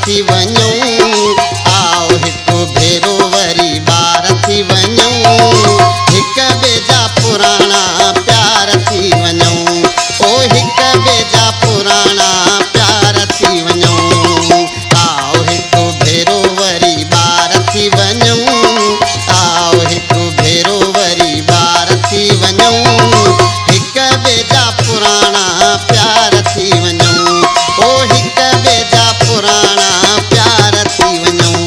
थी वञूं, आओ हिकु भेरो वरी ॿार थी वञूं, हिक ॿिए जा पुराणा प्यार थी वञूं, ओ हिक ॿिए जा पुराणा प्यार थी वञूं, आओ हिकु भेरो वरी ॿार थी वञूं, आओ हिकु भेरो वरी ॿार थी वञूं, हिक ॿिए जा पुराणा प्यार थी वञूं, ओ हिक ॿिए जा पुराणा प्यार थी वञूं।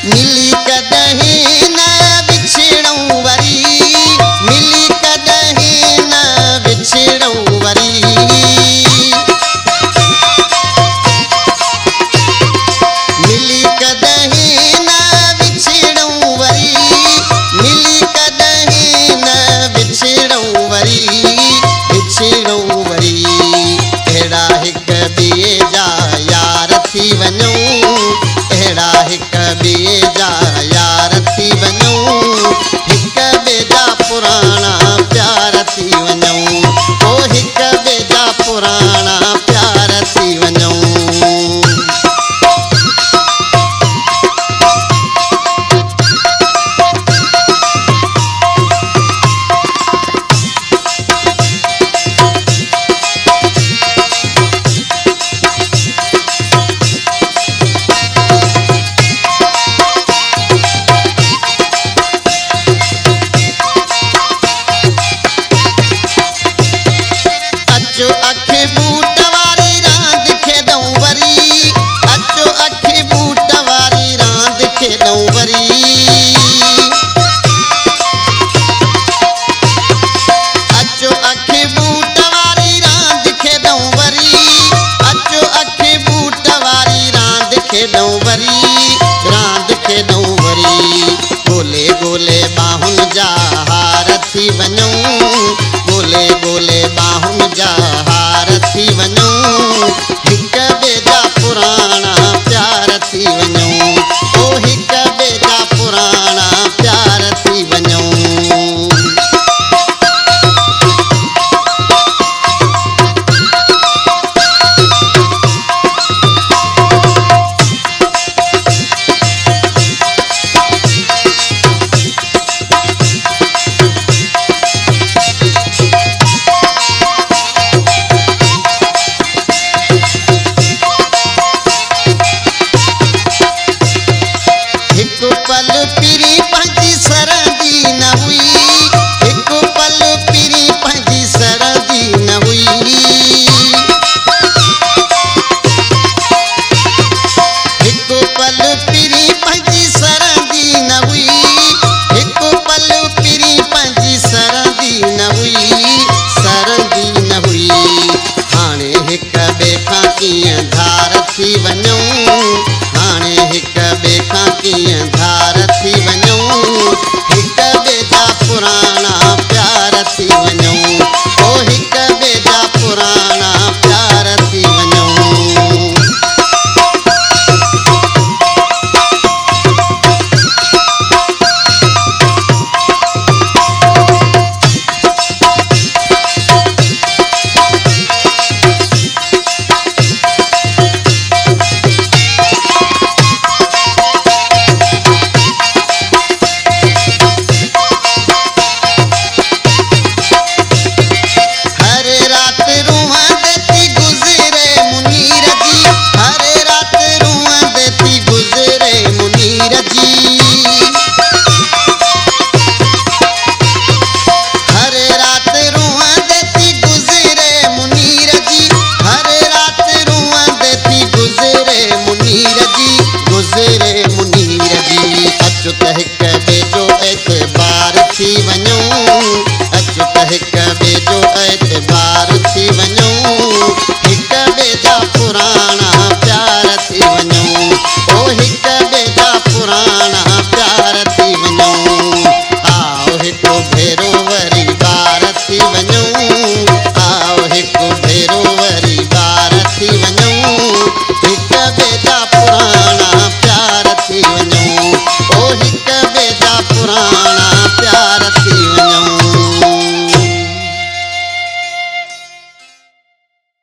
मिली कॾहिं न विछड़ूं वरी, मिली कॾहिं न विछड़ूं वरी, मिली कॾहिं न विछड़ूं वरी, मिली कॾहिं न विछड़ूं वरी, विछड़ूं वरी, अहिड़ा हिक ॿिए जा यार थी वञूं, अहिड़ा हिक ॿिए जा यार थी वञूं, हिक ॿिए जा पुराणा प्यार थी वञूं, ओ हिक ॿिए जा पुराणा प्यार थी वञूं। अचो अखि बूट वारी रांद खेॾूं वरी, अचो अखि बूट वारी रांद खेॾूं वरी, अचो अखि बूट वारी रांद खेॾूं वरी, अचो अखि बूट वारी रांद खेॾूं वरी, रांद खेॾूं वरी, ॻोल्हे ॻोल्हे ॿाहुनि जा हार थी वञूं, ॻोल्हे ॻोल्हे ॿाहुनि जा हार थी वञूं, हिक ॿिए जा पुराणा प्यार थी वञूं, ओ हिक ॿिए जा पुराणा प्यार थी वञूं। हिकु पल फिरी पंहिंजी